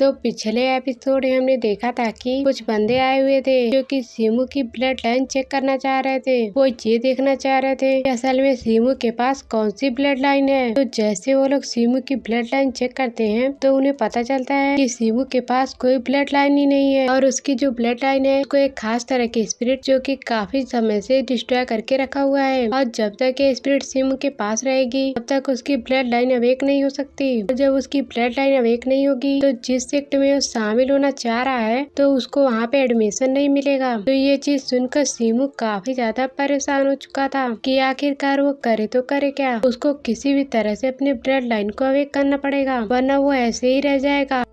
तो पिछले एपिसोड में हमने देखा था कि कुछ बंदे आए हुए थे जो कि सीमू की ब्लड लाइन चेक करना चाह रहे थे। वो ये देखना चाह रहे थे कि असल में सीमू के पास कौन सी ब्लड लाइन है। तो जैसे वो लोग सीमू की ब्लड लाइन चेक करते हैं तो उन्हें पता चलता है कि सीमू के पास कोई ब्लड लाइन ही नहीं है और उसकी जो ब्लड लाइन है उसको एक खास तरह की स्पिरिट जो कि काफी समय से डिस्ट्रॉय करके रखा हुआ है और जब तक ये स्पिरिट सीमू के पास रहेगी तब तक उसकी ब्लड लाइन अवेक नहीं हो सकती। तो जब उसकी ब्लड लाइन अवेक नहीं होगी तो जिस सेक्ट में वो शामिल होना चाह रहा है तो उसको वहाँ पे एडमिशन नहीं मिलेगा। तो ये चीज सुनकर सीमू काफी ज्यादा परेशान हो चुका था कि आखिरकार वो करे तो करे क्या। उसको किसी भी तरह से अपनी ब्लड लाइन को अवेक करना पड़ेगा वरना वो ऐसे ही रह जाएगा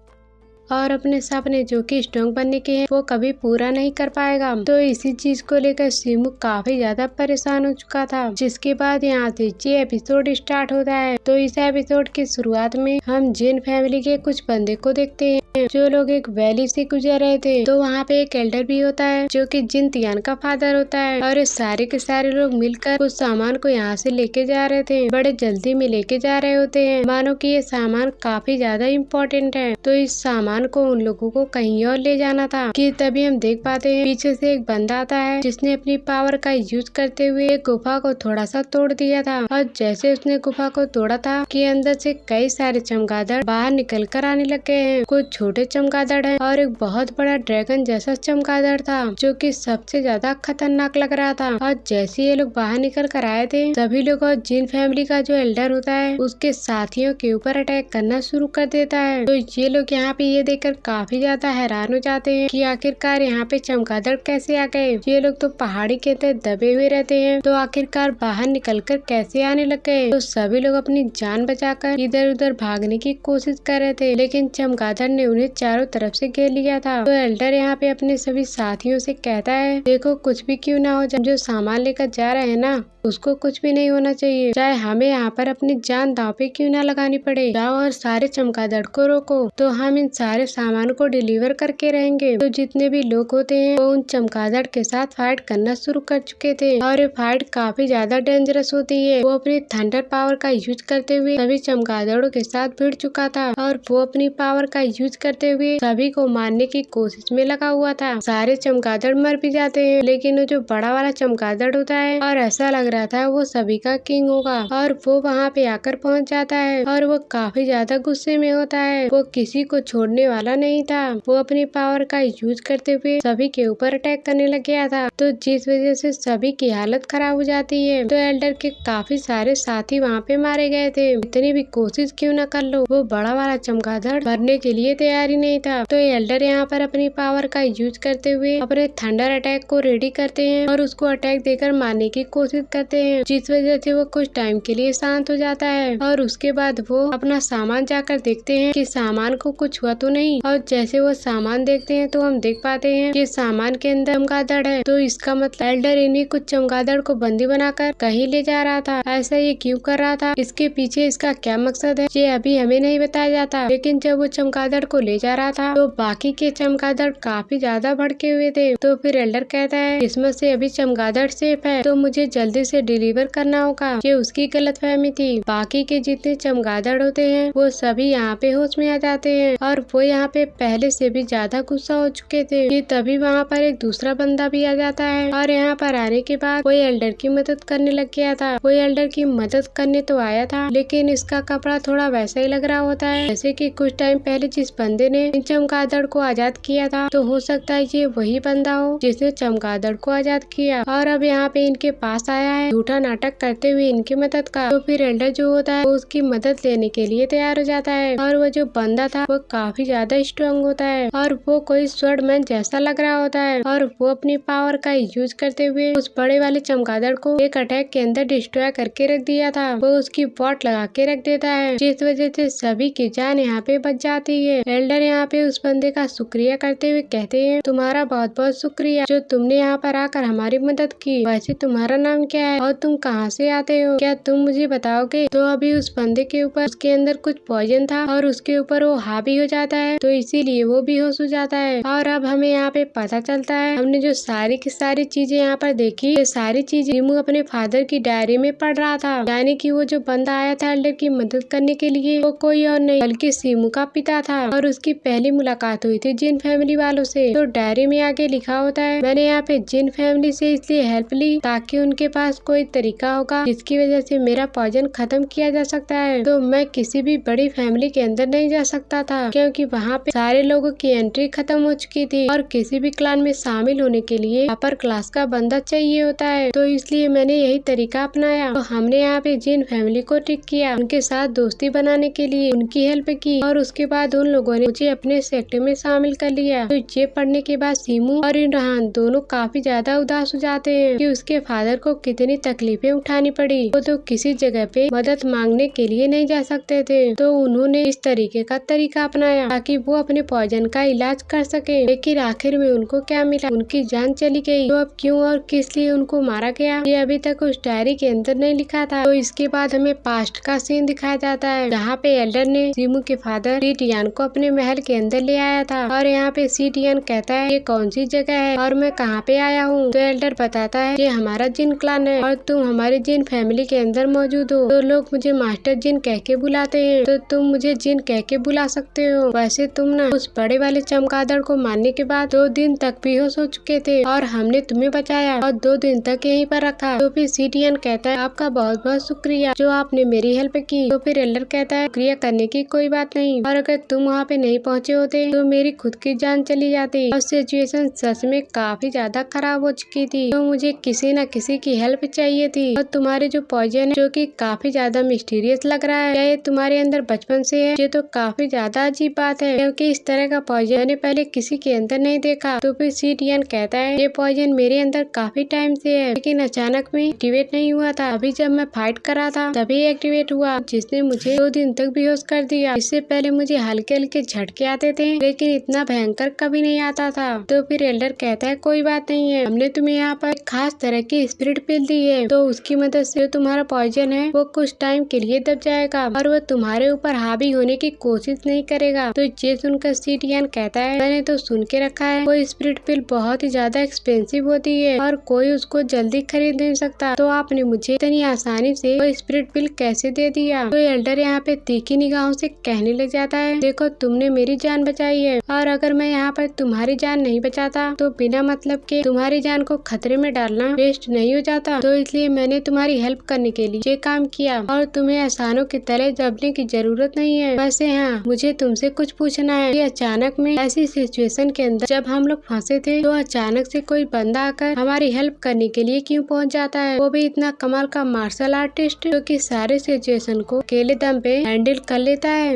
और अपने सपने जो कि स्ट्रॉन्ग बनने के हैं वो कभी पूरा नहीं कर पाएगा। तो इसी चीज को लेकर सीमू काफी ज्यादा परेशान हो चुका था। जिसके बाद यहाँ से ये एपिसोड स्टार्ट होता है। तो इस एपिसोड की शुरुआत में हम जिन फैमिली के कुछ बंदे को देखते हैं जो लोग एक वैली से गुजर रहे थे। तो वहाँ पे एक एल्डर भी होता है जो कि जिन तियान का फादर होता है और सारे के सारे लोग मिलकर कुछ सामान को यहाँ से लेके जा रहे थे। बड़े जल्दी में लेके जा रहे होते हैं मानो कि ये सामान काफी ज्यादा इम्पोर्टेंट है। तो इस सामान को उन लोगों को कहीं और ले जाना था कि तभी हम देख पाते हैं पीछे से एक बंदा आता है जिसने अपनी पावर का यूज करते हुए एक गुफा को थोड़ा सा तोड़ दिया था। और जैसे उसने गुफा को तोड़ा था कि अंदर से कई सारे चमगादड़ बाहर निकल कर आने लग गए हैं। कुछ छोटे चमगादड़ हैं और एक बहुत बड़ा ड्रैगन जैसा चमगादड़ था जो कि सबसे ज्यादा खतरनाक लग रहा था। और जैसे ये लोग बाहर निकल कर आए थे सभी लोग और जिन फैमिली का जो एल्डर होता है उसके साथियों के ऊपर अटैक करना शुरू कर देता है। तो ये लोग यहाँ पे ये देखकर काफी ज्यादा हैरान हो जाते हैं कि आखिरकार यहाँ पे चमगादड़ कैसे आ गए। ये लोग तो पहाड़ी के तहत दबे हुए रहते हैं तो आखिरकार बाहर निकलकर कैसे आने लग गए। तो सभी लोग अपनी जान बचाकर इधर उधर भागने की कोशिश कर रहे थे लेकिन चमगादड़ ने उन्हें चारों तरफ से घेर लिया था। तो एल्डर यहाँ पे अपने सभी साथियों से कहता है देखो कुछ भी क्यों ना हो जो सामान लेकर जा रहे हैं ना उसको कुछ भी नहीं होना चाहिए चाहे हमें यहाँ पर अपनी जान दांव पे क्यों ना लगानी पड़े। जाओ और सारे चमगादड़ को रोको तो हम इन सारे सामान को डिलीवर करके रहेंगे। तो जितने भी लोग होते हैं वो उन चमगादड़ के साथ फाइट करना शुरू कर चुके थे और ये फाइट काफी ज्यादा डेंजरस होती है। वो अपनी थंडर पावर का यूज करते हुए सभी चमगादड़ों के साथ भिड़ चुका था और वो अपनी पावर का यूज करते हुए सभी को मारने की कोशिश में लगा हुआ था। सारे चमगादड़ मर भी जाते हैं लेकिन वो जो बड़ा वाला चमगादड़ होता है और ऐसा लग रहा था वो सभी का किंग होगा और वो वहाँ पे आकर पहुँच जाता है और वो काफी ज्यादा गुस्से में होता है। वो किसी को छोड़ने वाला नहीं था। वो अपनी पावर का यूज करते हुए सभी के ऊपर अटैक करने लग गया था। तो जिस वजह से सभी की हालत खराब हो जाती है। तो एल्डर के काफी सारे साथी वहाँ पे मारे गए थे। इतनी भी कोशिश क्यों न कर लो वो बड़ा वाला चमगादड़ मरने के लिए तैयार ही नहीं था। तो एल्डर यहाँ पर अपनी पावर का यूज करते हुए अपने थंडर अटैक को रेडी करते हैं और उसको अटैक देकर मारने की कोशिश करते हैं जिस वजह से वो कुछ टाइम के लिए शांत हो जाता है। और उसके बाद वो अपना सामान जाकर देखते हैं कि सामान को कुछ हुआ तो नहीं। और जैसे वो सामान देखते हैं तो हम देख पाते हैं कि सामान के अंदर चमगादड़ है। तो इसका मतलब एल्डर इन्हीं कुछ चमगादड़ को बंदी बनाकर कहीं ले जा रहा था। ऐसा ये क्यों कर रहा था इसके पीछे इसका क्या मकसद है ये अभी हमें नहीं बताया जाता। लेकिन जब वो चमगादड़ को ले जा रहा था तो बाकी के चमगादड़ काफी ज्यादा भड़के हुए थे। तो फिर एल्डर कहता है इसमें से अभी चमगादड़ सेफ है तो मुझे जल्दी से डिलीवर करना होगा। ये उसकी गलतफहमी थी। बाकी के जितने चमगादड़ होते हैं वो सभी यहाँ पे होश में आ जाते हैं और वो यहाँ पे पहले से भी ज्यादा गुस्सा हो चुके थे कि तभी वहाँ पर एक दूसरा बंदा भी आ जाता है और यहाँ पर आने के बाद कोई एल्डर की मदद करने लग गया था। कोई एल्डर की मदद करने तो आया था लेकिन इसका कपड़ा थोड़ा वैसा ही लग रहा होता है जैसे कि कुछ टाइम पहले जिस बंदे ने इन चमगादड़ को आजाद किया था। तो हो सकता है ये वही बंदा हो जिसने चमगादड़ को आजाद किया और अब यहाँ पे इनके पास आया है झूठा नाटक करते हुए इनकी मदद का। तो फिर एल्डर जो होता है वो उसकी मदद लेने के लिए तैयार हो जाता है और वो जो बंदा था वो काफी ज्यादा स्ट्रांग होता है और वो कोई स्वॉर्डमैन जैसा लग रहा होता है और वो अपनी पावर का यूज करते हुए उस बड़े वाले चमगादड़ को एक अटैक के अंदर डिस्ट्रॉय करके रख दिया था। वो उसकी बॉट लगा के रख देता है जिस वजह से सभी की जान यहाँ पे बच जाती है। एल्डर यहाँ पे उस बंदे का शुक्रिया करते हुए कहते हैं तुम्हारा बहुत बहुत शुक्रिया जो तुमने यहाँ पर आकर हमारी मदद की। वैसे तुम्हारा नाम क्या है और तुम कहाँ से आते हो क्या तुम मुझे बताओगे। तो अभी उस बंदे के ऊपर उसके अंदर कुछ पॉइजन था और उसके ऊपर वो हावी हो जाता होता है तो इसीलिए वो बेहोश हो जाता है। और अब हमें यहाँ पे पता चलता है हमने जो सारी की सारी चीजें यहाँ पर देखी, ये सारी चीजें सीमू अपने फादर की डायरी में पढ़ रहा था। यानी कि वो जो बंदा आया था एल्डर की मदद करने के लिए वो कोई और नहीं बल्कि सीमू का पिता था और उसकी पहली मुलाकात हुई थी जिन फैमिली वालों से। तो डायरी में आगे लिखा होता है मैंने यहाँ पे जिन फैमिली से इसलिए हेल्प ली ताकि उनके पास कोई तरीका होगा जिसकी वजह से मेरा पॉइजन खत्म किया जा सकता है। तो मैं किसी भी बड़ी फैमिली के अंदर नहीं जा सकता था क्योंकि वहाँ पे सारे लोगों की एंट्री खत्म हो चुकी थी और किसी भी क्लान में शामिल होने के लिए अपर क्लास का बंदा चाहिए होता है। तो इसलिए मैंने यही तरीका अपनाया। तो हमने यहाँ पे जिन फैमिली को ट्रिक किया, उनके साथ दोस्ती बनाने के लिए उनकी हेल्प की और उसके बाद उन लोगों ने मुझे अपने सेक्टर में शामिल कर लिया। तो ये पढ़ने के बाद सीमू और इमरान दोनों काफी ज्यादा उदास हो जाते हैं कि उसके फादर को कितनी तकलीफें उठानी पड़ी। वो तो किसी जगह पे मदद मांगने के लिए नहीं जा सकते थे तो उन्होंने इस तरीके का तरीका अपनाया ताकि वो अपने पॉइजन का इलाज कर सके। लेकिन आखिर में उनको क्या मिला, उनकी जान चली गई। तो अब क्यों और किस लिए उनको मारा गया ये अभी तक उस डायरी के अंदर नहीं लिखा था। तो इसके बाद हमें पास्ट का सीन दिखाया जाता है जहाँ पे एल्डर ने सीमू के फादर सीटियन को अपने महल के अंदर ले आया था और यहाँ पे सीटियन कहता है ये कौन सी जगह है और मैं कहाँ पे आया हूँ। तो एल्डर बताता है ये हमारा जिन क्लान है और तुम हमारे जिन फैमिली के अंदर मौजूद हो। तो लोग मुझे मास्टर जिन कह के बुलाते हैं तो तुम मुझे जिन कह के बुला सकते हो। वैसे तुम ना उस बड़े वाले चमगादड़ को मारने के बाद 2 दिन तक बेहोश हो चुके थे और हमने तुम्हें बचाया और 2 दिन तक यहीं पर रखा। तो फिर सीटियन कहता है आपका बहुत बहुत शुक्रिया जो आपने मेरी हेल्प की। तो फिर एल्डर कहता है शुक्रिया करने की कोई बात नहीं और अगर तुम वहाँ पे नहीं पहुँचे होते तो मेरी खुद की जान चली जाती और सिचुएशन सच में काफी ज्यादा खराब हो चुकी थी। तो मुझे किसी न किसी की हेल्प चाहिए थी और तुम्हारे जो पॉइजन है जो कि काफी ज्यादा मिस्टीरियस लग रहा है, क्या ये तुम्हारे अंदर बचपन से है? ये तो काफी ज्यादा अजीब बात है क्योंकि इस तरह का पॉइजन मैंने पहले किसी के अंदर नहीं देखा। तो फिर सीटियन कहता है ये पॉइजन मेरे अंदर काफी टाइम से है लेकिन अचानक में एक्टिवेट नहीं हुआ था। अभी जब मैं फाइट कर रहा था तभी एक्टिवेट हुआ जिसने मुझे 2 दिन तक बेहोश कर दिया। इससे पहले मुझे हल्के हल्के झटके आते थे लेकिन इतना भयंकर कभी नहीं आता था। तो फिर एल्डर कहता है कोई बात नहीं है, हमने तुम्हें यहाँ पर खास तरह की स्पिरिट पिल दी है तो उसकी मदद से जो तुम्हारा पॉइजन है वो कुछ टाइम के लिए दब जाएगा और वो तुम्हारे ऊपर हावी होने की कोशिश नहीं करेगा। तो ये सुनकर सीटियन कहता है मैंने तो सुन के रखा है वो स्पिरिट पिल बहुत ही ज्यादा एक्सपेंसिव होती है और कोई उसको जल्दी खरीद नहीं सकता। तो आपने मुझे इतनी आसानी से वो स्पिरिट पिल कैसे दे दिया। तो एल्डर यहाँ पे तीखी निगाहों से कहने लग जाता है देखो तुमने मेरी जान बचाई है और अगर मैं यहाँ पर तुम्हारी जान नहीं बचाता तो बिना मतलब के तुम्हारी जान को खतरे में डालना वेस्ट नहीं हो जाता। तो इसलिए मैंने तुम्हारी हेल्प करने के लिए ये काम किया और तुम्हें एहसानों की तरह दबने की जरूरत नहीं है। वैसे हाँ मुझे तुमसे कुछ पूछना है कि अचानक में ऐसी सिचुएशन के अंदर जब हम लोग फंसे थे तो अचानक से कोई बंदा आकर हमारी हेल्प करने के लिए क्यों पहुंच जाता है, वो भी इतना कमाल का मार्शल आर्टिस्ट जो कि सारे सिचुएशन को अकेले दम पे हैंडल कर लेता है।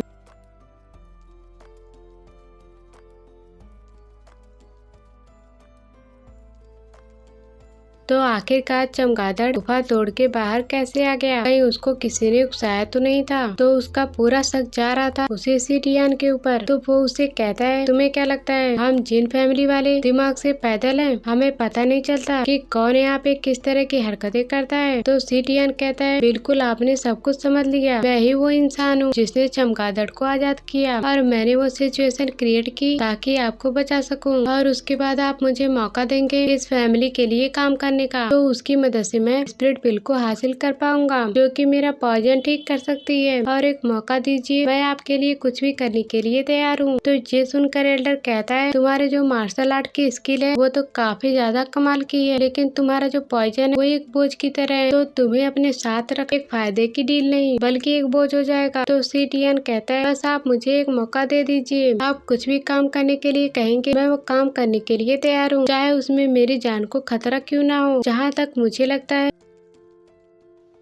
तो आखिरकार चमगादड़ गुफा तोड़ के बाहर कैसे आ गया, कहीं उसको किसी ने उकसाया तो नहीं था। तो उसका पूरा शक जा रहा था उसे सीटियन के ऊपर। तो वो उसे कहता है तुम्हें क्या लगता है हम जिन फैमिली वाले दिमाग से पैदल हैं, हमें पता नहीं चलता कि कौन यहाँ पे किस तरह की हरकतें करता है। तो सीटियन कहता है बिल्कुल आपने सब कुछ समझ लिया, मैं ही वो इंसान हूँ जिसने चमगादड़ को आजाद किया और मैंने वो सिचुएशन क्रिएट की ताकि आपको बचा सकूं और उसके बाद आप मुझे मौका देंगे इस फैमिली के लिए काम करने का। तो उसकी मदद से मैं स्पिरिट पिल को हासिल कर पाऊंगा जो कि मेरा पॉइजन ठीक कर सकती है और एक मौका दीजिए, मैं आपके लिए कुछ भी करने के लिए तैयार हूँ। तो ये सुनकर एल्डर कहता है तुम्हारे जो मार्शल आर्ट की स्किल है वो तो काफी ज्यादा कमाल की है लेकिन तुम्हारा जो पॉइजन है वो एक बोझ की तरह है, तो तुम्हें अपने साथ रख एक फायदे की डील नहीं बल्कि एक बोझ हो जाएगा। तो सीटियन कहता है बस आप मुझे एक मौका दे दीजिए, आप कुछ भी काम करने के लिए कहेंगे मैं वो काम करने के लिए तैयार हूँ, चाहे उसमें मेरी जान को खतरा क्यों ना हो। जहाँ तक मुझे लगता है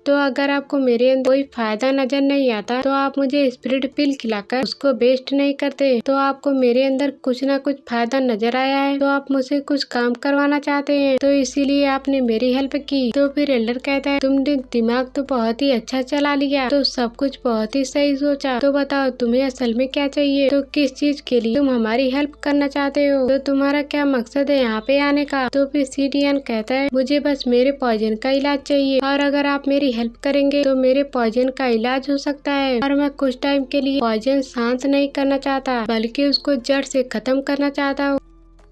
तो अगर आपको मेरे अंदर कोई फायदा नजर नहीं आता तो आप मुझे स्पिरिट पिल खिलाकर उसको वेस्ट नहीं करते। तो आपको मेरे अंदर कुछ ना कुछ फायदा नजर आया है तो आप मुझसे कुछ काम करवाना चाहते हैं तो इसीलिए आपने मेरी हेल्प की। तो फिर एल्डर कहता है तुमने दिमाग तो बहुत ही अच्छा चला लिया, तो सब कुछ बहुत ही सही सोचा। तो बताओ तुम्हें असल में क्या चाहिए, तो किस चीज के लिए तुम हमारी हेल्प करना चाहते हो, तो तुम्हारा क्या मकसद है यहाँ पे आने का। तो फिर सीटियन कहता है मुझे बस मेरे पॉइजन का इलाज चाहिए और अगर आप मेरी हेल्प करेंगे तो मेरे पॉइजन का इलाज हो सकता है। और मैं कुछ टाइम के लिए पॉइजन शांत नहीं करना चाहता बल्कि उसको जड़ से खत्म करना चाहता हूँ।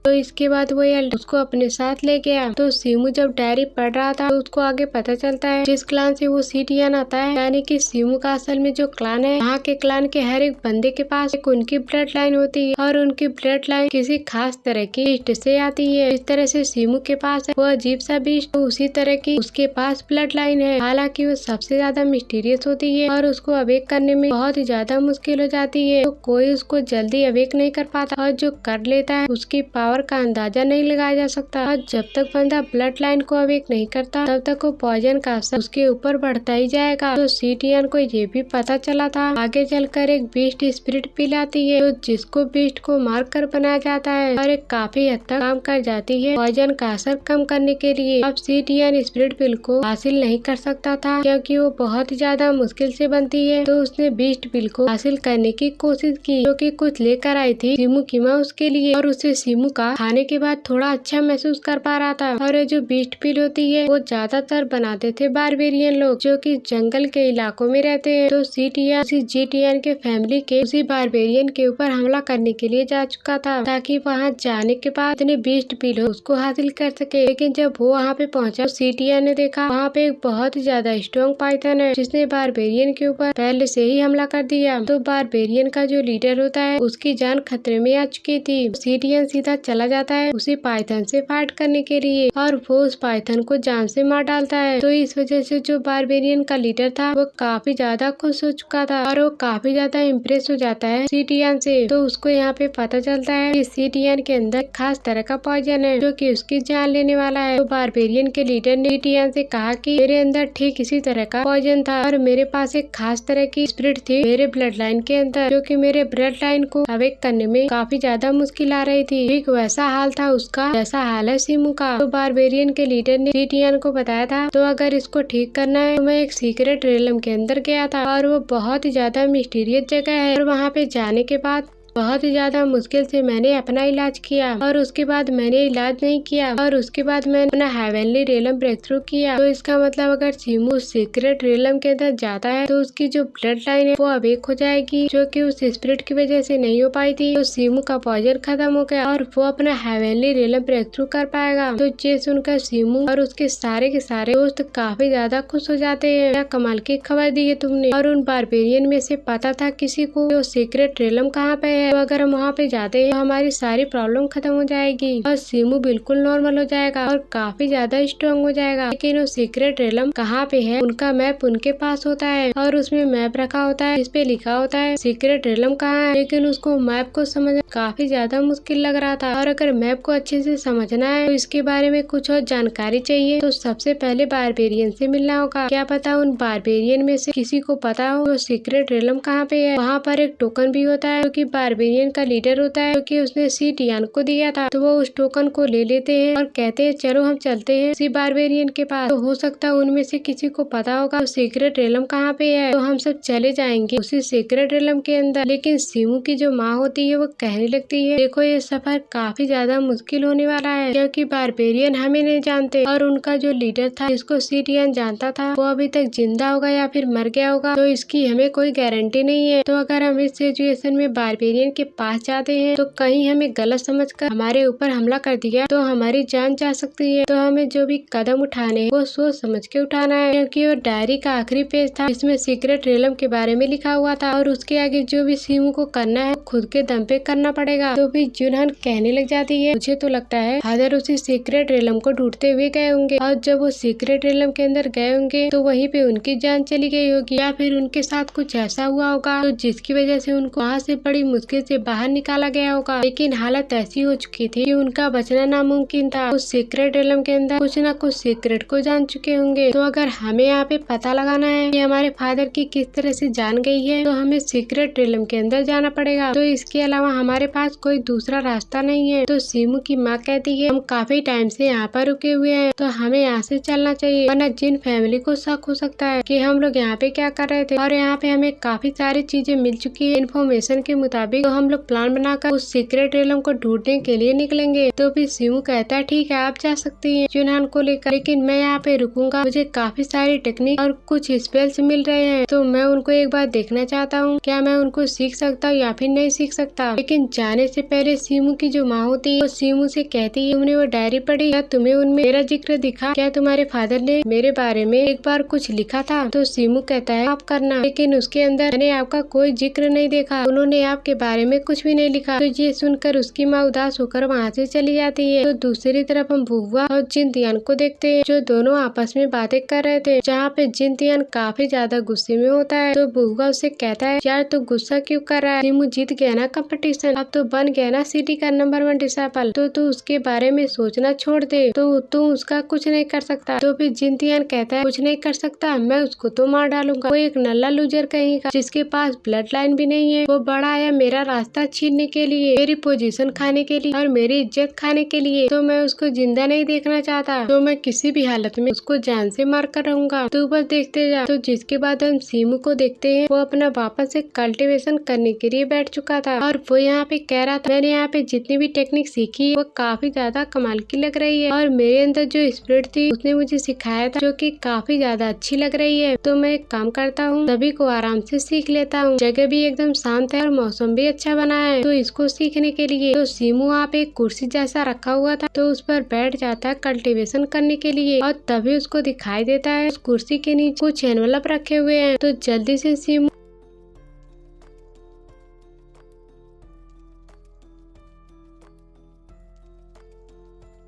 तो इसके बाद वो एल्डर उसको अपने साथ ले गया। तो सीमू जब डायरी पढ़ रहा था तो उसको आगे पता चलता है जिस क्लान से वो सीटियन आता है, यानी कि सीमू का असल में जो क्लान है, वहाँ के क्लान के हर एक बंदे के पास एक उनकी ब्लड लाइन होती है और उनकी ब्लड लाइन किसी खास तरह की बीस्ट से आती है। इस तरह से सीमू के पास है वो अजीब सा बीस्ट, तो उसी तरह की उसके पास ब्लड लाइन है। हालांकि वो सबसे ज्यादा मिस्टीरियस होती है और उसको अवेक करने में बहुत ही ज्यादा मुश्किल हो जाती है। तो कोई उसको जल्दी अवेक नहीं कर पाता और जो कर लेता है उसकी पावर का अंदाजा नहीं लगाया जा सकता। और जब तक बंदा ब्लड लाइन को अवेक नहीं करता तब तक वो पॉइजन का असर उसके ऊपर बढ़ता ही जाएगा। तो सीटियन को ये भी पता चला था आगे चलकर एक बीस्ट स्पिरिट पिलाती है, तो जिसको बीस्ट को मार कर बनाया जाता है और एक काफी हद तक काम कर जाती है पॉइजन का असर कम करने के लिए। अब सीटियन स्पिरिट पिल को हासिल नहीं कर सकता था क्योंकि वो बहुत ही ज्यादा मुश्किल से बनती है। तो उसने बीस्ट पिल को हासिल करने की कोशिश की, जो कि कुछ लेकर आई थी सीमू की माँ उसके लिए, और उसे सीमू का खाने के बाद थोड़ा अच्छा महसूस कर पा रहा था। और ये जो बीस्ट पिल होती है वो ज्यादातर बनाते थे बारबेरियन लोग जो कि जंगल के इलाकों में रहते हैं। तो सीटियन उसी जीटियन के फैमिली के उसी बारबेरियन के ऊपर हमला करने के लिए जा चुका था ताकि वहाँ जाने के बाद इतने बीस्ट पिल हो उसको हासिल कर सके। लेकिन जब वो वहाँ पे पहुँचा तो सीटियन ने देखा वहाँ पे एक बहुत ही ज्यादा स्ट्रॉन्ग पाइथन है जिसने बारबेरियन के ऊपर पहले से ही हमला कर दिया। तो बारबेरियन का जो लीडर होता है उसकी जान खतरे में आ चुकी थी। सीटियन सीधा चला जाता है उसी पाइथन से फाइट करने के लिए और वो उस पाइथन को जान से मार डालता है। तो इस वजह से जो बारबेरियन का लीडर था वो काफी ज्यादा खुश हो चुका था और वो काफी ज्यादा इम्प्रेस हो जाता है सीटियन से। तो उसको यहाँ पे पता चलता है कि सीटियन के अंदर खास तरह का पॉइजन है जो कि उसकी जान लेने वाला है। तो बारबेरियन के लीडर ने सीटियन से कहा कि मेरे अंदर ठीक इसी तरह का पॉइजन था और मेरे पास एक खास तरह की स्पिरिट थी मेरे ब्लड लाइन के अंदर जो कि मेरे ब्लड लाइन को अवेक करने में काफी ज्यादा मुश्किल आ रही थी। ठीक वैसा हाल था उसका जैसा हाल है सीमू का। तो बारबेरियन के लीडर ने सीटियन को बताया था तो अगर इसको ठीक करना है तो मैं एक सीक्रेट रेलम के अंदर गया था और वो बहुत ही ज्यादा मिस्टीरियस जगह है और वहाँ पे जाने के बाद बहुत ही ज्यादा मुश्किल से मैंने अपना इलाज किया और उसके बाद मैंने इलाज नहीं किया और उसके बाद मैंने अपना हेवनली रेलम ब्रेक थ्रू किया। तो इसका मतलब अगर सीमू सीक्रेट रेलम के अंदर जाता है तो उसकी जो ब्लड लाइन है वो अवेक हो जाएगी जो कि उस स्पिरिट की वजह से नहीं हो पाई थी। तो सीमू का पॉइजन खत्म हो गया और वो अपना हेवनली रेलम ब्रेक थ्रू कर पाएगा। तो ये सुनकर सीमू और उसके के सारे दोस्त काफी ज्यादा खुश हो जाते हैं। क्या कमाल की खबर दी है तुमने। और उन बारबेरियन में से पता था किसी को वो सीक्रेट रेलम कहाँ पे है, तो अगर हम वहाँ पे जाते हैं तो हमारी सारी प्रॉब्लम खत्म हो जाएगी और सीमू बिल्कुल नॉर्मल हो जाएगा और काफी ज्यादा स्ट्रॉन्ग हो जाएगा। लेकिन वो सीक्रेट रेलम कहाँ पे है उनका मैप उनके पास होता है और उसमें मैप रखा होता है जिसपे लिखा होता है सीक्रेट रेलम कहाँ है, लेकिन उसको मैप को समझना काफी ज्यादा मुश्किल लग रहा था। और अगर मैप को अच्छे से समझना है तो इसके बारे में कुछ और जानकारी चाहिए तो सबसे पहले बारबेरियन से मिलना होगा। क्या पता उन बारबेरियन में से किसी को पता हो वो सीक्रेट रेलम कहाँ पे है। वहाँ पर एक टोकन भी होता है जो कि बारबेरियन का लीडर होता है क्योंकि उसने सीटियन को दिया था। तो वो उस टोकन को ले लेते हैं और कहते हैं चलो हम चलते हैं उसी बारबेरियन के पास। तो हो सकता है उनमें से किसी को पता होगा तो सीक्रेट रेलम कहाँ पे है, तो हम सब चले जाएंगे उसी सीक्रेट रेलम के अंदर। लेकिन सीमू की जो माँ होती है वो कहने लगती है देखो ये सफर काफी ज्यादा मुश्किल होने वाला है क्योंकि बारबेरियन हमें नहीं जानते और उनका जो लीडर था जिसको सीटियन जानता था वो अभी तक जिंदा होगा या फिर मर गया होगा, तो इसकी हमें कोई गारंटी नहीं है। तो अगर हम इस सिचुएशन में बारबेरियन के पास जाते हैं तो कहीं हमें गलत समझकर हमारे ऊपर हमला कर दिया तो हमारी जान जा सकती है। तो हमें जो भी कदम उठाने हैं वो सोच समझ के उठाना है क्योंकि वो डायरी का आखिरी पेज था जिसमें सीक्रेट रेलम के बारे में लिखा हुआ था और उसके आगे जो भी सीमू को करना है खुद के दम पे करना पड़ेगा। तो भी जुनहन कहने लग जाती है मुझे तो लगता है फादर उसी सीक्रेट रेलम को ढूंढते हुए गए होंगे और जब वो सीक्रेट रेलम के अंदर गए होंगे तो वहीं पे उनकी जान चली गई होगी या फिर उनके साथ कुछ ऐसा हुआ होगा तो जिसकी वजह से उनको वहाँ से बड़ी मुश्किल से बाहर निकाला गया होगा। लेकिन हालत ऐसी हो चुकी थी कि उनका बचना नामुमकिन था। उस सीक्रेट रेलम के अंदर कुछ न कुछ सीक्रेट को जान चुके होंगे। तो अगर हमें यहाँ पे पता लगाना है कि हमारे फादर की किस तरह से जान गई है तो हमें सीक्रेट रेलम के अंदर जाना पड़ेगा। तो इसके अलावा हमारे पास कोई दूसरा रास्ता नहीं है। तो सीमू की माँ कहती है हम काफी टाइम से यहाँ पर रुके हुए हैं तो हमें यहाँ से चलना चाहिए वरना जिन फैमिली को शक हो सकता है कि हम लोग यहाँ पे क्या कर रहे थे। और यहाँ पे हमें काफी सारी चीजें मिल चुकी है इन्फॉर्मेशन के मुताबिक अभी तो हम लोग प्लान बनाकर उस सीक्रेट रेलम को ढूंढने के लिए निकलेंगे। तो फिर सीमू कहता है ठीक है आप जा सकती हैं जुनहान को लेकर, लेकिन मैं यहाँ पे रुकूंगा, मुझे काफी सारी टेक्निक और कुछ स्पेल्स मिल रहे हैं तो मैं उनको एक बार देखना चाहता हूँ, क्या मैं उनको सीख सकता हूँ या फिर नहीं सीख सकता। लेकिन जाने से पहले सीमू की जो माँ होती है वो सीमू से कहती है तुमने वो डायरी पढ़ी, क्या तुम्हें उनमें मेरा जिक्र दिखा, क्या तुम्हारे फादर ने मेरे बारे में एक बार कुछ लिखा था। तो सीमू कहता है आप करना, लेकिन उसके अंदर मैंने आपका कोई जिक्र नहीं देखा, उन्होंने आपके बारे में कुछ भी नहीं लिखा। तो ये सुनकर उसकी माँ उदास होकर वहाँ से चली जाती है। तो दूसरी तरफ हम बुआ और जिनतियान को देखते हैं जो दोनों आपस में बातें कर रहे थे, जहाँ पे जिनतियान काफी ज्यादा गुस्से में होता है। तो बुआ उससे कहता है यार तू गुस्सा क्यों कर रहा है, सीमू जीत गया ना कंपटीशन, अब तो बन गया ना सिटी का नंबर 1 डिसाइपल, तो तू उसके बारे में सोचना छोड़ दे, तो तू उसका कुछ नहीं कर सकता। तो फिर जिनतियान कहता है कुछ नहीं कर सकता, मैं उसको तो मार डालूंगा, वो एक नल्ला लूजर कहेगा जिसके पास ब्लड लाइन भी नहीं है, वो बड़ा आया मेरा रास्ता छीनने के लिए, मेरी पोजीशन खाने के लिए और मेरी इज्जत खाने के लिए, तो मैं उसको जिंदा नहीं देखना चाहता, तो मैं किसी भी हालत में उसको जान से मार कर रहूंगा, तू बस देखते जा। तो जिसके बाद हम सीमू को देखते हैं, वो अपना वापस से कल्टीवेशन करने के लिए बैठ चुका था और वो यहाँ पे कह रहा था मैंने यहाँ पे जितनी भी टेक्निक सीखी है वो काफी ज्यादा कमाल की लग रही है और मेरे अंदर जो स्पिरिट थी उसने मुझे सिखाया था जो कि काफी ज्यादा अच्छी लग रही है, तो मैं एक काम करता हूँ सभी को आराम से सीख लेता हूँ, जगह भी एकदम शांत है और मौसम भी अच्छा बना है, तो इसको सीखने के लिए तो सीमू वहाँ पे एक कुर्सी जैसा रखा हुआ था तो उस पर बैठ जाता है कल्टीवेशन करने के लिए और तभी उसको दिखाई देता है उस कुर्सी के नीचे कुछ एनवलप रखे हुए हैं। तो जल्दी से सीमू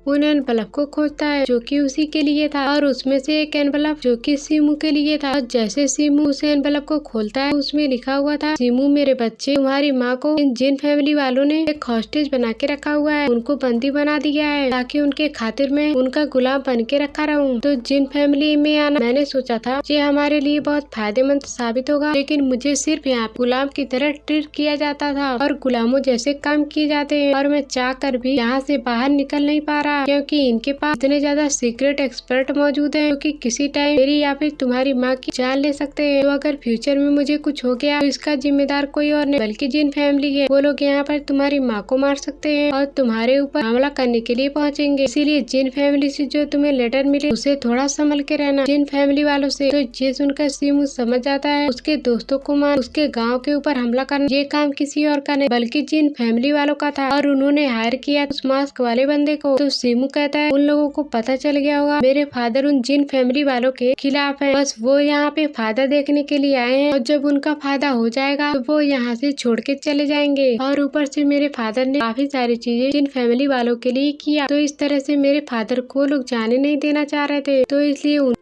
उन एनवलप को खोजता है जो कि उसी के लिए था और उसमें से एक एनवलप जो कि सीमू के लिए था। और जैसे सीमू उस एनवलप को खोलता है उसमें लिखा हुआ था सीमू मेरे बच्चे, तुम्हारी माँ को इन जिन फैमिली वालों ने एक हॉस्टेज बना के रखा हुआ है, उनको बंदी बना दिया है ताकि उनके खातिर मैं उनका गुलाम बन के रखा रहूं। तो जिन फैमिली में आना मैंने सोचा था ये हमारे लिए बहुत फायदेमंद साबित होगा, लेकिन मुझे सिर्फ यहाँ गुलाम की तरह ट्रीट किया जाता था और गुलामों जैसे काम किए जाते हैं और मैं चाह कर भी यहाँ से बाहर निकल नहीं पा रहा क्योंकि इनके पास इतने ज्यादा सीक्रेट एक्सपर्ट मौजूद हैं जो कि किसी टाइम मेरी या फिर तुम्हारी माँ की जान ले सकते हैं। तो अगर फ्यूचर में मुझे कुछ हो गया तो इसका जिम्मेदार कोई और नहीं बल्कि जिन फैमिली है, वो लोग यहाँ पर तुम्हारी माँ को मार सकते हैं और तुम्हारे ऊपर हमला करने के लिए पहुँचेंगे, इसीलिए जिन फैमिली से जो तुम्हें लेटर मिले उसे थोड़ा संभल के रहना जिन फैमिली वालों से। तो ये सुनकर सीमू समझ जाता है उसके दोस्तों को मार उसके गाँव के ऊपर हमला करना ये काम किसी और का नहीं बल्कि जिन फैमिली वालों का था और उन्होंने हायर किया उस मास्क वाले बंदे को। तो सीमू कहता है उन लोगों को पता चल गया होगा मेरे फादर उन जिन फैमिली वालों के खिलाफ है, बस वो यहाँ पे फायदा देखने के लिए आए हैं और जब उनका फायदा हो जाएगा तो वो यहाँ से छोड़ के चले जाएंगे। और ऊपर से मेरे फादर ने काफी सारी चीजें जिन फैमिली वालों के लिए किया, तो इस तरह से मेरे फादर को लोग जाने नहीं देना चाह रहे थे, तो इसलिए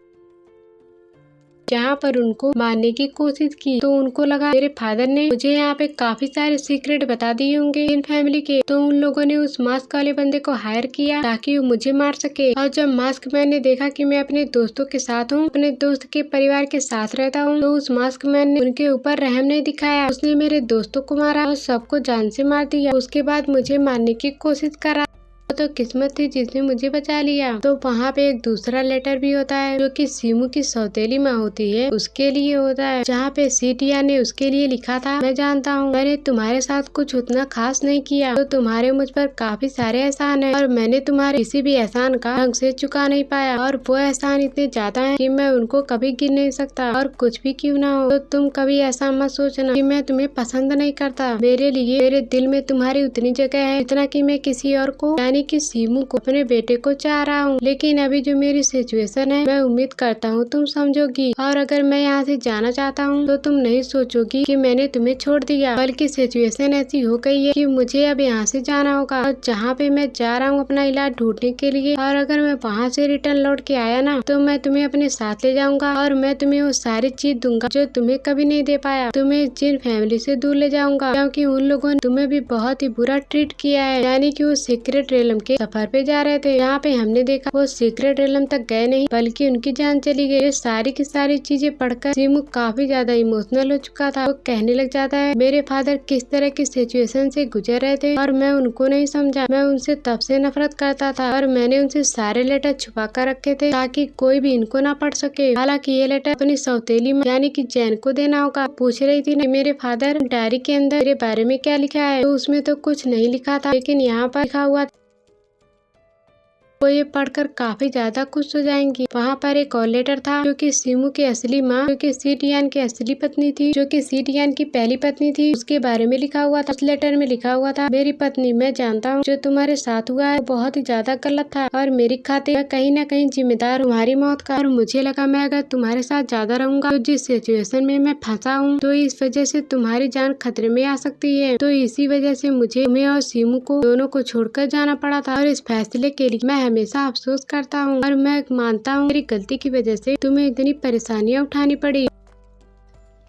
जहाँ पर उनको मारने की कोशिश की। तो उनको लगा मेरे फादर ने मुझे यहाँ पे काफी सारे सीक्रेट बता दिए होंगे इन फैमिली के, तो उन लोगों ने उस मास्क वाले बंदे को हायर किया ताकि वो मुझे मार सके। और जब मास्क मैन ने देखा कि मैं अपने दोस्तों के साथ हूँ, अपने दोस्त के परिवार के साथ रहता हूँ, तो उस मास्क मैन ने उनके ऊपर रहम नहीं दिखाया, उसने मेरे दोस्तों को मारा और सबको जान से मार दिया। उसके बाद मुझे मारने की कोशिश करा तो किस्मत थी जिसने मुझे बचा लिया। तो वहाँ पे एक दूसरा लेटर भी होता है जो कि सीमू की सौतेली माँ होती है उसके लिए होता है, जहाँ पे सीटिया ने उसके लिए लिखा था मैं जानता हूँ मैंने तुम्हारे साथ कुछ उतना खास नहीं किया, तो तुम्हारे मुझ पर काफी सारे एहसान है और मैंने तुम्हारे किसी भी एहसान का ढंग से चुका नहीं पाया और वो एहसान इतने ज्यादा है कि मैं उनको कभी गिन नहीं सकता। और कुछ भी क्यों ना हो तो तुम कभी ऐसा मत सोचना कि मैं तुम्हें पसंद नहीं करता, मेरे लिए मेरे दिल में तुम्हारी उतनी जगह है इतना कि मैं किसी और को यानी कि सीमू को अपने बेटे को चाह रहा हूँ। लेकिन अभी जो मेरी सिचुएशन है मैं उम्मीद करता हूँ तुम समझोगी, और अगर मैं यहाँ से जाना चाहता हूँ तो तुम नहीं सोचोगी कि मैंने तुम्हें छोड़ दिया, बल्कि सिचुएशन ऐसी हो गई है कि मुझे अब यहाँ से जाना होगा और जहाँ पे मैं जा रहा हूँ अपना इलाज ढूंढने के लिए, और अगर मैं वहाँ से रिटर्न लौट के आया ना तो मैं तुम्हें अपने साथ ले जाऊंगा और मैं तुम्हें वो सारी चीज दूंगा जो तुम्हें कभी नहीं दे पाया। तुम्हें जिन फैमिली से दूर ले जाऊंगा क्योंकि उन लोगों ने तुम्हें भी बहुत ही बुरा ट्रीट किया है, यानी कि वो सीक्रेट रेलम रियलम के सफर पे जा रहे थे। यहाँ पे हमने देखा वो सीक्रेट रियलम तक गए नहीं बल्कि उनकी जान चली गई। ये सारी की सारी चीजें पढ़कर सीमू काफी ज्यादा इमोशनल हो चुका था। वो कहने लग जाता है मेरे फादर किस तरह की सिचुएशन से गुजर रहे थे और मैं उनको नहीं समझा। मैं उनसे तब से नफरत करता था और मैंने उनसे सारे लेटर छुपा कर रखे थे ताकि कोई भी इनको ना पढ़ सके। हालांकि ये लेटर अपनी सौतेली मां यानी कि जैन को देना होगा। पूछ रही थी मेरे फादर डायरी के अंदर मेरे बारे में क्या लिखा है, तो उसमें तो कुछ नहीं लिखा था, लेकिन यहाँ पर लिखा हुआ वो ये पढ़कर काफी ज्यादा खुश हो जाएंगी। वहाँ पर एक और लेटर था जो कि सीमू की असली माँ जो कि सी टियान की असली पत्नी थी, जो कि सी टियान की पहली पत्नी थी, उसके बारे में लिखा हुआ था। उस लेटर में लिखा हुआ था मेरी पत्नी, मैं जानता हूँ जो तुम्हारे साथ हुआ है बहुत ही ज्यादा गलत था और मेरी खातिर मैं कहीं न कहीं जिम्मेदार तुम्हारी मौत का। और मुझे लगा मैं अगर तुम्हारे साथ ज्यादा रहूंगा तो जिस सिचुएशन में मैं फंसा हूँ तो इस वजह से तुम्हारी जान खतरे में आ सकती है। तो इसी वजह से मुझे तुम्हें और सीमू को दोनों को छोड़कर जाना पड़ा था और इस फैसले के लिए मैं हमेशा अफसोस करता हूँ और मैं मानता हूँ मेरी गलती की वजह से तुम्हें इतनी परेशानियाँ उठानी पड़ी।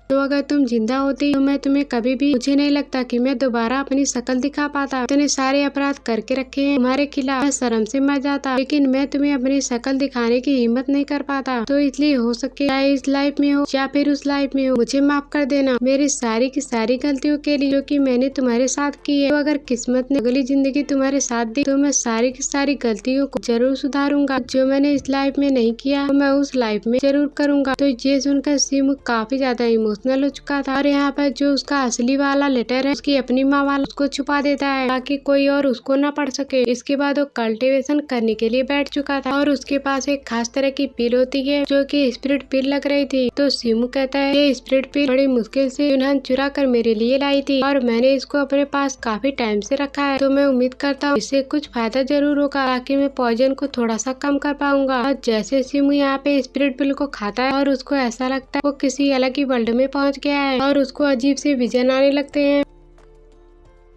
तो अगर तुम जिंदा होती तो मैं तुम्हें कभी भी, मुझे नहीं लगता कि मैं दोबारा अपनी शक्ल दिखा पाता। इतने सारे अपराध करके रखे हैं तुम्हारे खिलाफ, मैं शर्म से मर जाता, लेकिन मैं तुम्हें अपनी शक्ल दिखाने की हिम्मत नहीं कर पाता। तो इसलिए हो सके चाहे इस लाइफ में हो या फिर उस लाइफ में हो, मुझे माफ कर देना मेरी सारी की सारी गलतियों के लिए जो कि मैंने तुम्हारे साथ की है। तो अगर किस्मत ने अगली जिंदगी तुम्हारे साथ दी तो मैं सारी की सारी गलतियों को जरूर सुधारूंगा। जो मैंने इस लाइफ में नहीं किया तो मैं उस लाइफ में जरूर करूंगा। तो ये सुनकर सीमू काफी ज्यादा इमोशनल हो चुका था और यहाँ पर जो उसका असली वाला लेटर है उसकी अपनी माँ वाला उसको छुपा देता है ताकि कोई और उसको ना पढ़ सके। इसके बाद वो कल्टीवेशन करने के लिए बैठ चुका था और उसके पास एक खास तरह की पिल होती है जो कि स्पिरिट पिल लग रही थी। तो सीमू कहता है ये स्पिरिट पिल बड़ी मुश्किल से यूनहान चुरा कर मेरे लिए लाई थी और मैंने इसको अपने पास काफी टाइम से रखा है। तो मैं उम्मीद करता हूँ इससे कुछ फायदा जरूर होगा ताकि मैं पॉइजन को थोड़ा सा कम कर पाऊंगा। और जैसे सीमू यहाँ पे स्पिरिट पिल को खाता है और उसको ऐसा लगता है वो किसी अलग ही वर्ल्ड में पहुँच गया है और उसको अजीब से विजन आने लगते हैं।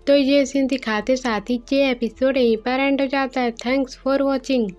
तो ये सीन दिखाते साथ ही ये एपिसोड यहीं पर एंड हो जाता है। Thanks for watching.